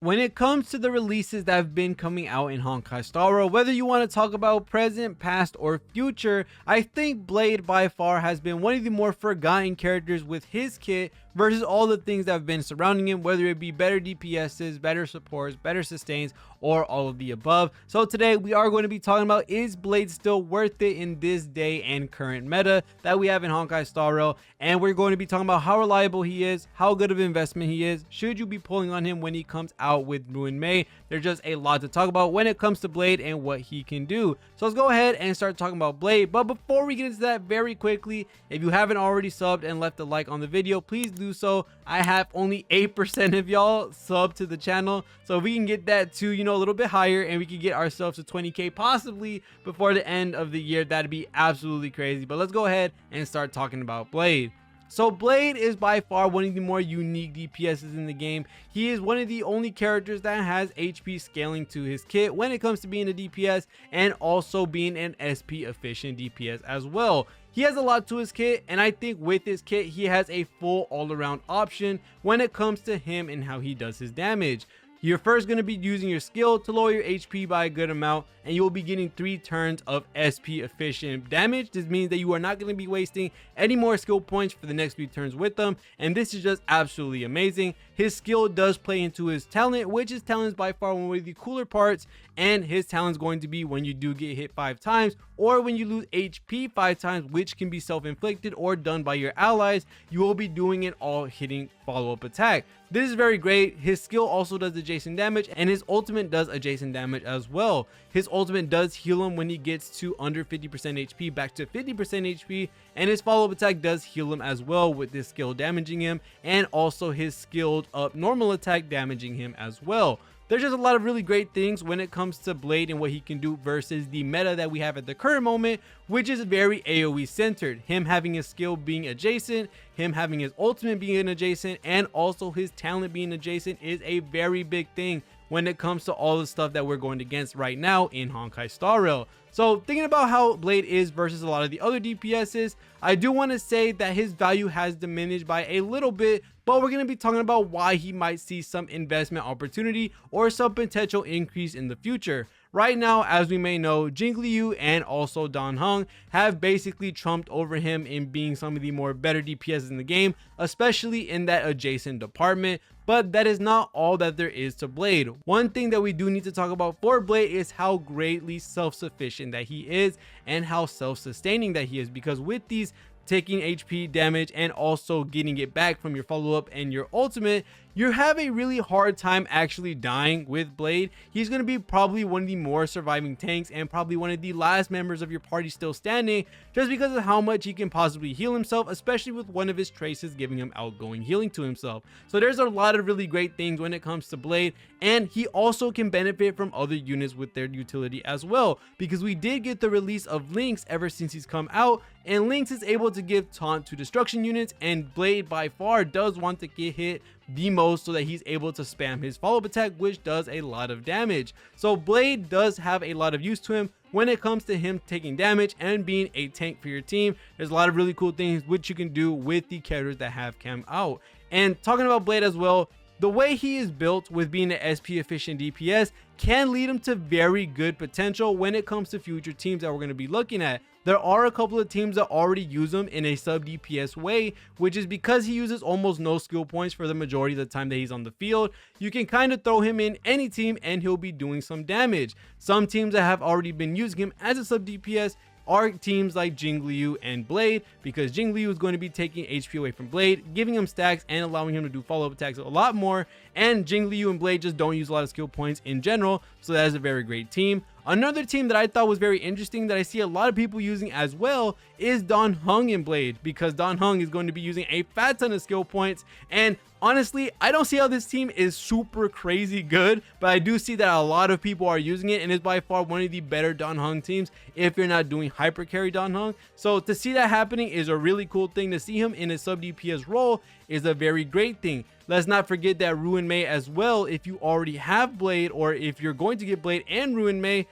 When it comes to the releases that have been coming out in Honkai Star Rail, whether you want to talk about present, past, or future, I think Blade by far has been one of the more forgotten characters with his kit versus all the things that have been surrounding him, whether it be better DPSs, better supports, better sustains, or all of the above. So today we are going to be talking about, is Blade still worth it in this day and current meta that we have in Honkai Star Rail? And we're going to be talking about how reliable he is, how good of an investment he is, should you be pulling on him when he comes out with Ruan Mei. There's just a lot to talk about when it comes to Blade and what he can do. So let's go ahead and start talking about Blade. But before we get into that, very quickly, if you haven't already subbed and left a like on the video, please do so. I have only 8% of y'all sub to the channel, so if we can get that to, a little bit higher and we can get ourselves to 20k possibly before the end of the year, that'd be absolutely crazy. But let's go ahead and start talking about Blade. So Blade is by far one of the more unique DPSs in the game. He is one of the only characters that has HP scaling to his kit when it comes to being a DPS and also being an SP efficient DPS as well. He has a lot to his kit, and I think with his kit he has a full all-around option when it comes to him and how he does his damage. You're first going to be using your skill to lower your HP by a good amount, and you will be getting 3 turns of SP efficient damage. This means that you are not going to be wasting any more skill points for the next 3 turns with them, and this is just absolutely amazing. His skill does play into his talent, which his talent is by far one of the cooler parts, and his talent is going to be when you do get hit 5 times or when you lose HP 5 times, which can be self-inflicted or done by your allies. You will be doing it all hitting follow-up attack. This is very great. His skill also does adjacent damage, and his ultimate does adjacent damage as well. His ultimate does heal him when he gets to under 50% HP back to 50% HP, and his follow-up attack does heal him as well, with this skill damaging him, and also his skilled up normal attack damaging him as well. There's just a lot of really great things when it comes to Blade and what he can do versus the meta that we have at the current moment, which is very AoE centered. Him having his skill being adjacent, him having his ultimate being adjacent, and also his talent being adjacent is a very big thing when it comes to all the stuff that we're going against right now in Honkai Star Rail. So thinking about how Blade is versus a lot of the other DPSs, I do want to say that his value has diminished by a little bit, but we're going to be talking about why he might see some investment opportunity or some potential increase in the future. Right now, as we may know, Jingliu and also Dan Heng have basically trumped over him in being some of the more better DPS in the game, especially in that adjacent department. But that is not all that there is to Blade. One thing that we do need to talk about for Blade is how greatly self-sufficient that he is and how self-sustaining that he is, because with these taking HP damage and also getting it back from your follow-up and your ultimate, you have a really hard time actually dying with Blade. He's going to be probably one of the more surviving tanks and probably one of the last members of your party still standing, just because of how much he can possibly heal himself, especially with one of his traces giving him outgoing healing to himself. So there's a lot of really great things when it comes to Blade, and he also can benefit from other units with their utility as well, because we did get the release of Lynx ever since he's come out, and Lynx is able to give taunt to destruction units, and Blade by far does want to get hit the most so that he's able to spam his follow-up attack, which does a lot of damage. So Blade does have a lot of use to him when it comes to him taking damage and being a tank for your team. There's a lot of really cool things which you can do with the characters that have come out. And talking about Blade as well, the way he is built with being an SP efficient DPS can lead him to very good potential when it comes to future teams that we're going to be looking at. There are a couple of teams that already use him in a sub DPS way, which is because he uses almost no skill points for the majority of the time that he's on the field. You can kind of throw him in any team and he'll be doing some damage. Some teams that have already been using him as a sub DPS are teams like Jingliu and Blade, because Jingliu is going to be taking HP away from Blade, giving him stacks and allowing him to do follow-up attacks a lot more, and Jingliu and Blade just don't use a lot of skill points in general, so that is a very great team. Another team that I thought was very interesting that I see a lot of people using as well is Dan Heng in Blade, because Dan Heng is going to be using a fat ton of skill points, and honestly, I don't see how this team is super crazy good, but I do see that a lot of people are using it, and it's by far one of the better Dan Heng teams if you're not doing hyper carry Dan Heng. So to see that happening is a really cool thing. To see him in a sub DPS role is a very great thing. Let's not forget that Ruan Mei as well, if you already have Blade or if you're going to get Blade and Ruan Mei,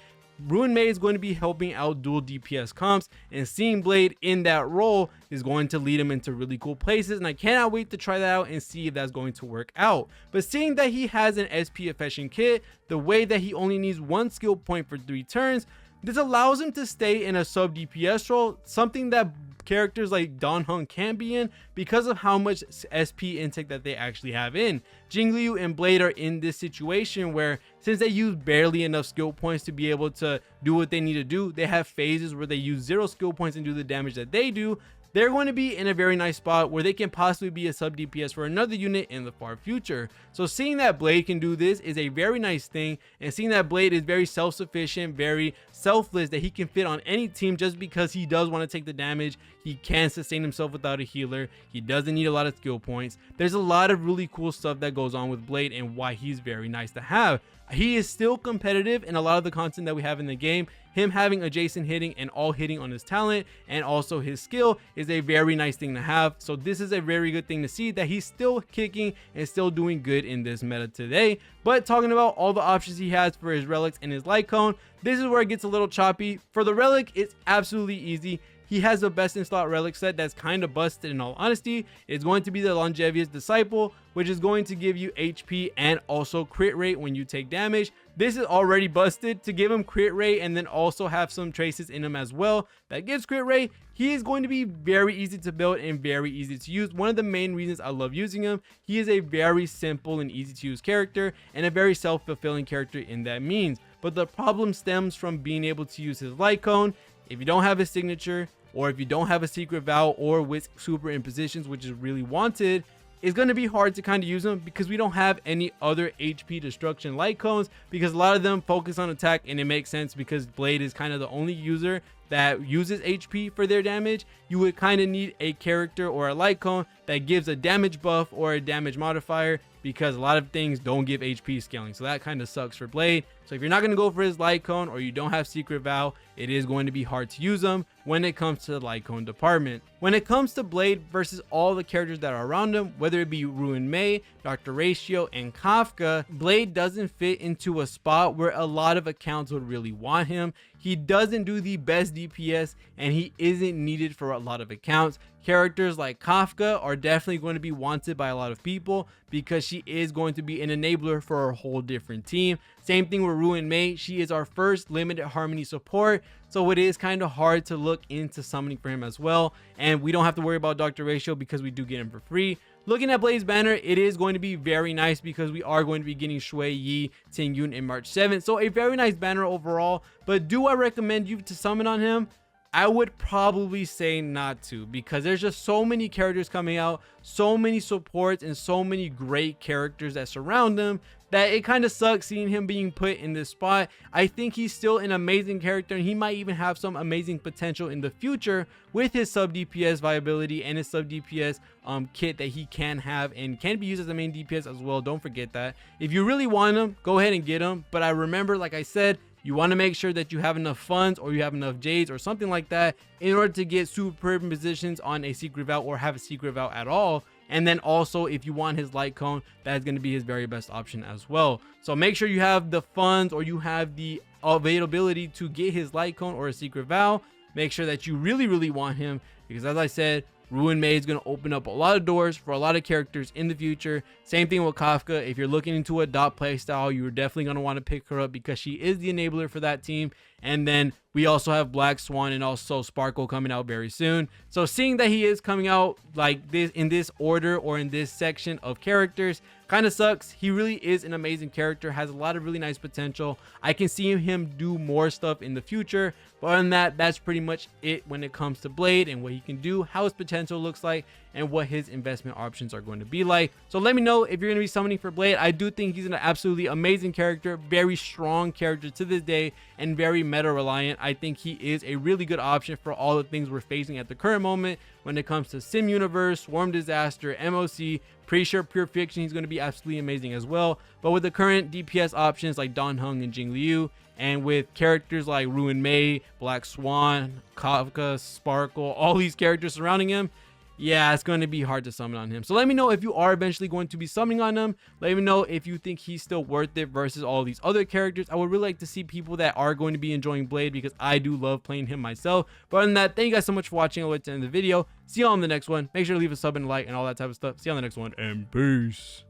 Ruan Mei is going to be helping out dual DPS comps, and seeing Blade in that role is going to lead him into really cool places, and I cannot wait to try that out and see if that's going to work out. But seeing that he has an SP efficient kit, the way that he only needs 1 skill point for 3 turns, this allows him to stay in a sub DPS role, something that characters like Dan Heng can't be in because of how much SP intake that they actually have in. Jingliu and Blade are in this situation where, since they use barely enough skill points to be able to do what they need to do, they have phases where they use 0 skill points and do the damage that they do. They're going to be in a very nice spot where they can possibly be a sub DPS for another unit in the far future. So seeing that Blade can do this is a very nice thing, and seeing that Blade is very self-sufficient, very selfless, that he can fit on any team just because he does want to take the damage. He can sustain himself without a healer. He doesn't need a lot of skill points. There's a lot of really cool stuff that goes on with Blade and why he's very nice to have. He is still competitive in a lot of the content that we have in the game. Him having adjacent hitting and all hitting on his talent and also his skill is a very nice thing to have. So this is a very good thing to see, that he's still kicking and still doing good in this meta today. But talking about all the options he has for his relics and his light cone, this is where it gets a little choppy. For the relic, it's absolutely easy. He has the best in slot relic set that's kind of busted in all honesty. It's going to be the Longevious Disciple, which is going to give you HP and also crit rate when you take damage. This is already busted. To give him crit rate and then also have some traces in him as well that gives crit rate, he is going to be very easy to build and very easy to use. One of the main reasons I love using him, he is a very simple and easy to use character and a very self-fulfilling character in that means. But the problem stems from being able to use his light cone. If you don't have his signature, or if you don't have a secret vow or with super impositions, which is really wanted, it's going to be hard to kind of use them because we don't have any other HP destruction light cones, because a lot of them focus on attack, and it makes sense because Blade is kind of the only user that uses HP for their damage. You would kind of need a character or a light cone that gives a damage buff or a damage modifier, because a lot of things don't give HP scaling. So that kind of sucks for Blade. So if you're not going to go for his light cone or you don't have secret vow, it is going to be hard to use them when it comes to the light cone department. When it comes to Blade versus all the characters that are around him, whether it be Ruan Mei, Dr. Ratio, and Kafka, Blade doesn't fit into a spot where a lot of accounts would really want him. He doesn't do the best DPS, and he isn't needed for a lot of accounts. Characters like Kafka are definitely going to be wanted by a lot of people because she is going to be an enabler for a whole different team. Same thing with Ruan Mei. She is our first limited harmony support, so it is kind of hard to look into summoning for him as well. And we don't have to worry about Dr. Ratio because we do get him for free. Looking at Blade's banner, it is going to be very nice because we are going to be getting Shui Yi, Ting Yun, and March 7th. So a very nice banner overall. But do I recommend you to summon on him? I would probably say not to, because there's just so many characters coming out, so many supports, and so many great characters that surround him, that it kind of sucks seeing him being put in this spot. I think he's still an amazing character, and he might even have some amazing potential in the future with his sub DPS viability and his sub DPS kit that he can have and can be used as a main DPS as well. Don't forget that. If you really want him, go ahead and get him. But I remember, like I said, you want to make sure that you have enough funds or you have enough jades or something like that in order to get super positions on a secret vow or have a secret vow at all. And then also, if you want his light cone, that's going to be his very best option as well. So make sure you have the funds or you have the availability to get his light cone or a secret vow. Make sure that you really want him, because as I said, Ruan Mei is going to open up a lot of doors for a lot of characters in the future. Same thing with Kafka. If you're looking into a dot playstyle, you're definitely going to want to pick her up because she is the enabler for that team. And then we also have Black Swan and also Sparkle coming out very soon. So seeing that he is coming out like this in this order or in this section of characters kind of sucks. He really is an amazing character, has a lot of really nice potential. I can see him do more stuff in the future, but other than that, that's pretty much it when it comes to Blade and what he can do, how his potential looks like, and what his investment options are going to be like. So let me know if you're going to be summoning for Blade. I do think he's an absolutely amazing character, very strong character to this day, and very meta reliant. I think he is a really good option for all the things we're facing at the current moment when it comes to Sim Universe, Swarm Disaster, MOC. Pretty sure Pure Fiction, he's going to be absolutely amazing as well. But with the current DPS options like Dan Heng and Jingliu, and with characters like Ruan Mei, Black Swan, Kafka, Sparkle, all these characters surrounding him, yeah, it's going to be hard to summon on him. So let me know if you are eventually going to be summoning on him. Let me know if you think he's still worth it versus all these other characters. I would really like to see people that are going to be enjoying Blade, because I do love playing him myself. But other than that, thank you guys so much for watching. I'll wait to end the video. See you all in the next one. Make sure to leave a sub and a like and all that type of stuff. See you on the next one, and peace.